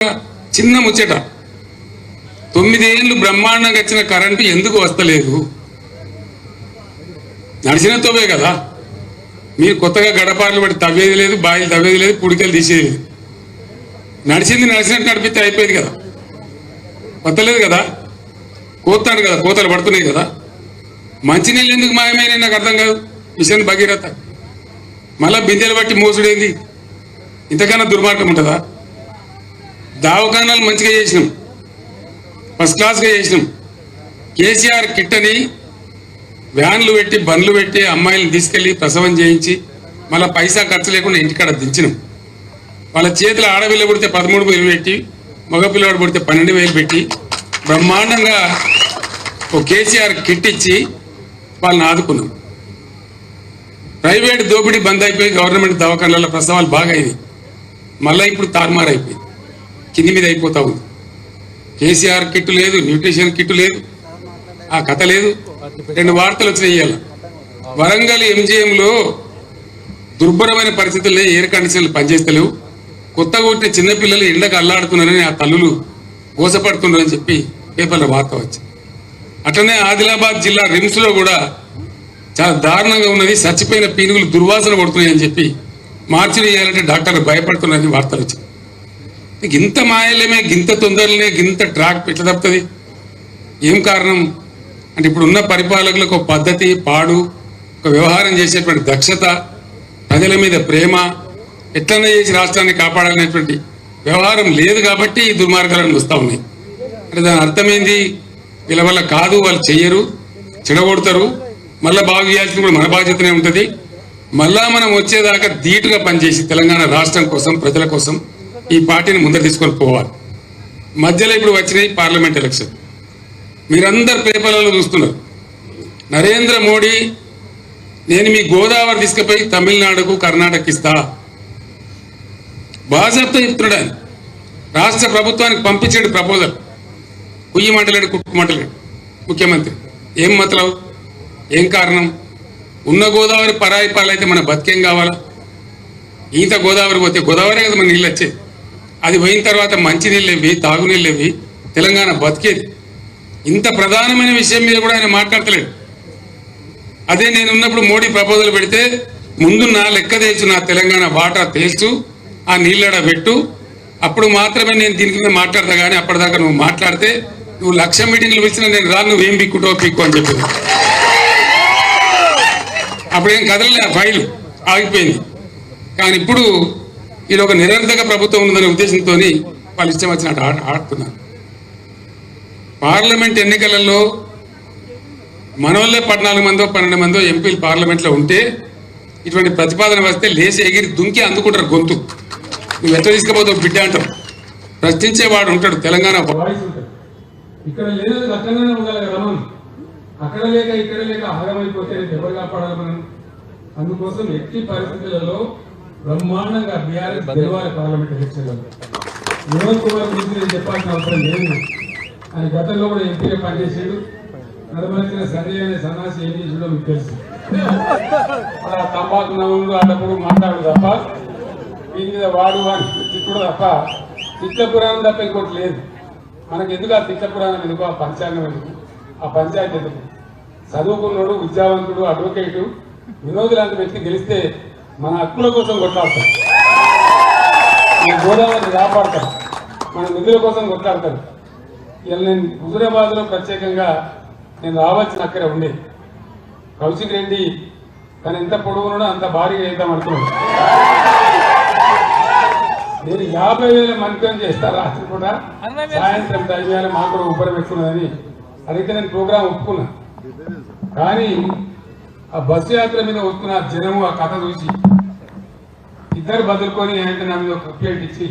చిన్న ముచ్చట 9 ఏళ్ళు బ్రహ్మాండంగా వచ్చిన కరెంటు ఎందుకు వస్తలేదు? నడిచిన తోవే కదా. మీరు కొత్తగా గడపార్లు పడి తవ్వేది లేదు, బాయిలు తవ్వేది లేదు, పుడికలు తీసేది లేదు. నడిచింది నడిచినట్టు నడిపితే అయిపోయింది కదా. వస్తలేదు కదా, కోతాడు కదా, కోతలు పడుతున్నాయి కదా. మంచినీళ్ళు ఎందుకు మాయమైన నాకు అర్థం కాదు. మిషన్ భగీరథ మళ్ళా బిందెలు బట్టి మోసుడేంది? ఇంతకన్నా దుర్మార్గం ఉంటుందా? దావకానాలు మంచిగా చేసినాం, ఫస్ట్ క్లాస్గా చేసినాం. కేసీఆర్ కిట్ అని వ్యాన్లు పెట్టి బండ్లు పెట్టి అమ్మాయిలను తీసుకెళ్లి ప్రసవం చేయించి మళ్ళీ పైసా ఖర్చు లేకుండా ఇంటికాడ దించినాం. వాళ్ళ చేతుల ఆడపిల్ల పుడితే 13,000 పెట్టి, మగపిల్లవాడు పుడితే 12,000 పెట్టి బ్రహ్మాండంగా ఓ కేసీఆర్ కిట్ ఇచ్చి వాళ్ళని ఆదుకున్నాం. ప్రైవేట్ దోపిడీ బంద్ అయిపోయి గవర్నమెంట్ దవాఖానాల ప్రసవాలు బాగా అయింది. మళ్ళీ ఇప్పుడు తారుమారు అయిపోయింది, కింది మీద అయిపోతా ఉంది. కేసీఆర్ కిట్టు లేదు, న్యూట్రిషన్ కిట్టు లేదు, ఆ కథ లేదు. 2 వార్తలు వచ్చినాయి ఇవాళ. వరంగల్ ఎంజీఎంలో దుర్భరమైన పరిస్థితుల్లో ఎయిర్ కండిషన్లు పనిచేస్తలేవు, కొత్తగా పుట్టిన చిన్నపిల్లలు ఎండకు అల్లాడుతున్నారని ఆ తల్లులు గోసపడుతున్నారని చెప్పి పేపర్లో వార్త వచ్చింది. అట్లనే ఆదిలాబాద్ జిల్లా రిమ్స్లో కూడా చాలా దారుణంగా ఉన్నది, చచ్చిపోయిన పీనుగులు దుర్వాసన పడుతున్నాయని చెప్పి మార్చిడి చేయాలంటే డాక్టర్లు భయపడుతున్నారని వార్తలు వచ్చింది. ఇంత మాయలేమే, గింత తొందరలనే, గింత ట్రాక్ ఎట్లా తప్పుతుంది? ఏం కారణం అంటే ఇప్పుడు ఉన్న పరిపాలకులకు ఒక పద్ధతి, పాడు, ఒక వ్యవహారం చేసేటువంటి దక్షత, ప్రజల మీద ప్రేమ, ఎట్లన్నా చేసి రాష్ట్రాన్ని కాపాడాలనేటువంటి వ్యవహారం లేదు కాబట్టి ఈ దుర్మార్గాలను వస్తూ ఉన్నాయి. అంటే దాని అర్థమైంది, వీళ్ళ వల్ల కాదు, వాళ్ళు చెయ్యరు, చెడగొడతారు. మళ్ళీ బాగు చేయాల్సింది కూడా మన బాధ్యతనే ఉంటుంది. మళ్ళా మనం వచ్చేదాకా ధీటుగా పనిచేసి తెలంగాణ రాష్ట్రం కోసం, ప్రజల కోసం ఈ పార్టీని ముందర తీసుకొని పోవాలి. మధ్యలో ఇప్పుడు వచ్చినాయి పార్లమెంట్ ఎలక్షన్. మీరందరు పేపర్లలో చూస్తున్నారు. నరేంద్ర మోడీ నేను మీ గోదావరి తీసుకుపోయి తమిళనాడుకు, కర్ణాటక ఇస్తా బాజాబ్తో చెప్తున్నాడు ఆయన. రాష్ట్ర ప్రభుత్వానికి పంపించాడు ప్రపోజల్. కుయ్యమంటలేడు, కుట్టుమంటలేడు ముఖ్యమంత్రి. ఏం మతలవు, ఏం కారణం? ఉన్న గోదావరి పరాయి పాలైతే మన బతికేం కావాలా? ఈత గోదావరి పోతే గోదావరి కదా మన నీళ్ళు వచ్చేది. అది పోయిన తర్వాత మంచినీళ్ళు ఇవి, తాగునీళ్ళు ఇవి, తెలంగాణ బతికేది. ఇంత ప్రధానమైన విషయం మీద కూడా ఆయన మాట్లాడతలేడు. అదే నేను ఉన్నప్పుడు మోడీ ప్రపోజల్ పెడితే ముందు నా లెక్క తేల్చు, నా తెలంగాణ వాటా తేల్చు, ఆ నీళ్ళడ పెట్టు, అప్పుడు మాత్రమే నేను దీని కింద మాట్లాడతా. కానీ అప్పటిదాకా నువ్వు మాట్లాడితే నువ్వు 1,00,000 మీటింగ్లు పిలిచినా నేను రాను, నువ్వేం పిక్కుంటావు పిక్కు అని చెప్పింది. అప్పుడేం కదలలే, ఆ ఫైలు ఆగిపోయింది. కానీ ఇప్పుడు ఇది ఒక నిరర్ధక ప్రభుత్వం ఉందనే ఉద్దేశంతో వాళ్ళు ఇష్టం వచ్చినట్టు ఆడుతున్నారు. పార్లమెంట్ ఎన్నికలలో మనోళ్ళే 14 మందో 12 మందో ఎంపీలు పార్లమెంట్లో ఉంటే ఇటువంటి ప్రతిపాదన వస్తే లేచి ఎగిరి దుంకి అందుకుంటారు గొంతు. నువ్వు ఎట్లా తీసుకుపోతావు బిడ్డ అంటారు. ప్రశ్నించేవాడు ఉంటాడు, తెలంగాణ వాయిస్ ఉంటుంది. ఇక్కడ లేదు, అక్కడనే ఉండాలి కదా మనం. అక్కడ లేక ఇక్కడ లేక ఆగమైపోతే ఎవరు కాపాడాలి మనం? అందుకోసం ఎట్టి పరిస్థితులలో బ్రహ్మాండంగా బీఆర్ఎస్ గెలవాలి పార్లమెంట్ ఎలక్షన్లలో. వినోద్ కుమార్ గురించి నేను చెప్పాల్సిన అవసరం లేదు. ఆయన గతంలో కూడా ఎంపీగా పనిచేసాడు. నడవలసిన సంజయ్ అనే సన్నాసి ఏం చేసాడో మీకు తెలుసు. అలా తంబాకు నవ్వుడు అన్నప్పుడు మాట్లాడు తప్ప, దీని మీద వాడు అని తిట్టుడు తప్ప తిట్ల పురాణం తప్ప ఇంకోటి లేదు. మనకి ఎందుకు ఆ తిట్ల పురాణం ఎందుకు, ఆ పంచాంగం ఎందుకు, ఆ పంచాయతీ ఎందుకు? చదువుకున్నాడు, విద్యావంతుడు, అడ్వకేటు వినోద్ లాంటి వ్యక్తి గెలిస్తే మన హక్కుల కోసం కొట్లాడతారు, మన గోదావరిని కాపాడతారు, మన నిధుల కోసం కొట్లాడతారు. ఇలా నేను హుజూరాబాద్లో ప్రత్యేకంగా నేను రావాల్సిన అక్కడే ఉండేది. కౌశిక్ రెడ్డి తను ఎంత పొడుగున్నాడో అంత భారీగా వేద్దాం అనుకున్నాడు. నేను 50,000 మంత్రం చేస్తా రాత్రి కూడా, సాయంత్రం 5,000 మాకు కూడా ఉపరం ఎక్కున్నదని అడిగితే నేను ప్రోగ్రాం ఒప్పుకున్నా. కానీ ఆ బస్సు యాత్ర మీద వస్తున్న జనము ఆ కథ చూసి ఇద్దరు బదులుకొని ఏంటంటే నా మీద ఒక కంప్లైంట్ ఇచ్చి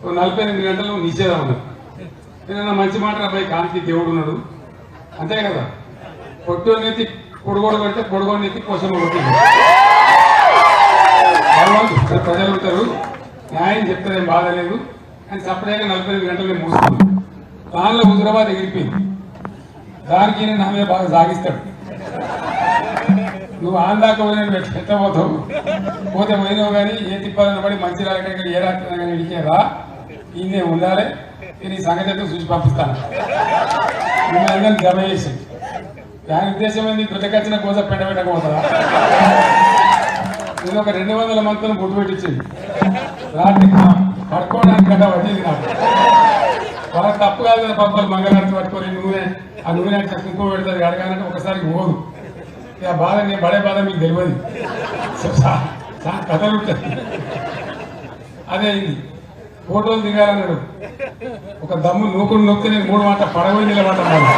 48 గంటలు నిషేధం ఉన్నారు. ఏదైనా మంచి మాట అబ్బాయి కాంతి దేవుడు ఉన్నాడు అంతే కదా. పొట్టోనెత్తి పొడుగోడు కొడితే పొడుగోడు ఎత్తి పోషమ్మ కొట్టింది. ప్రజలు ఉంటారు, న్యాయం చెప్తారేం బాధ లేదు అని సపరేట్గా 48 గంటలు మూసుకున్నాను. దానిలో హుజూరాబాద్ ఎగిరిపోయింది. దానికి నేను నా మీద బాగా సాగిస్తాడు. నువ్వు ఆందాక పోయిన ఎత్తపోతావు, పోతే పోయినావు కానీ ఏ తిప్పాలని పడి మంచి రాక ఏ రాత్రి కానీ ఇడికేదా ఈయనే ఉండాలి, నేను ఈ సంగతి అయితే చూసి పంపిస్తాను. మిమ్మల్ని అందరినీ జమ చేసి దాని ఉద్దేశం ఏంది? గుట్టకొచ్చిన గోజ పెట్టబెట్టకపోతుందా? నేను ఒక 200 మందిని బొట్టు పెట్టించింది రాత్రి పడుకోవడానికి గడ్డ పట్టింది నాకు. వాళ్ళకి తప్పు కాదు కదా పక్కలు మంగళారతి పట్టుకొని నూనె ఆ నూనె కుంకుమ పెడతారు అడగాలంటే ఒకసారి పోదు. ఇక బాధ నేను పడే బాధ మీకు తెలియదు, కథలు ఉంటుంది. అదే అయింది. ఫోటోలు దిగాలన్నాడు, ఒక దమ్ము నూకుడు నొక్కి నేను 3 మాట పడగొని నిలబడ్డాను.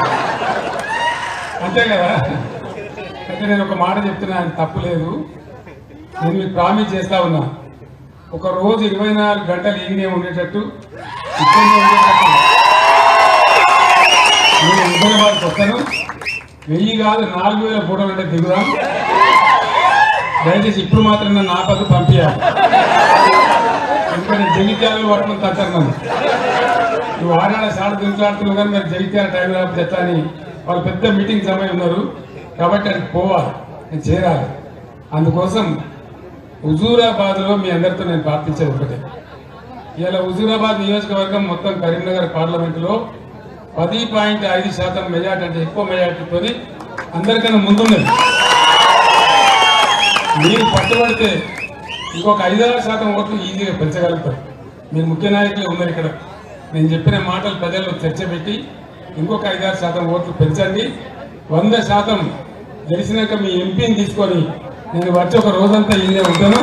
అంతే కదా. అయితే నేను ఒక మాట చెప్తున్నా, ఆయన తప్పు లేదు. నేను మీకు ప్రామిస్ చేస్తా ఉన్నా, ఒక రోజు 24 గంటలు ఈయనే ఉండేటట్టు ఇక్కడనే ఉండేటట్టు నేను హైదరాబాద్కి వస్తాను. 1000 కాదు 4000 ఫోటోలు అంటే దిగుదాం. దయచేసి ఇప్పుడు మాత్రం నన్ను ఆపదు, పంపించాలి. ఎందుకంటే జగిత్యాలు పట్టుకుని తగ్గన్నాను. నువ్వు ఆడాడ సాడు దింట్లాడుతున్నావు కానీ మరి జగిత్యాల టైం రాకపోతే ఎట్లా అని వాళ్ళు పెద్ద మీటింగ్ సమయం ఉన్నారు. కాబట్టి అది పోవాలి, నేను చేరాలి. అందుకోసం హుజూరాబాద్లో మీ అందరితో నేను ప్రార్థించేది ఒకటే. ఇలా హుజూరాబాద్ నియోజకవర్గం మొత్తం కరీంనగర్ పార్లమెంటులో 10.5% మెజార్టీ, అంటే ఎక్కువ మెజార్టీతో అందరికన్నా ముందున్నది. మీరు పట్టుబడితే ఇంకొక 5-6% ఓట్లు ఈజీగా పెంచగలుగుతారు. మీరు ముఖ్య నాయకులే ఉన్నారు ఇక్కడ. నేను చెప్పిన మాటలు ప్రజల్లో చర్చ పెట్టి ఇంకొక 5-6% ఓట్లు పెంచండి. 100% గెలిచినాక మీ ఎంపీని తీసుకొని నేను వచ్చి ఒక రోజంతా ఈయనే ఉంటాను.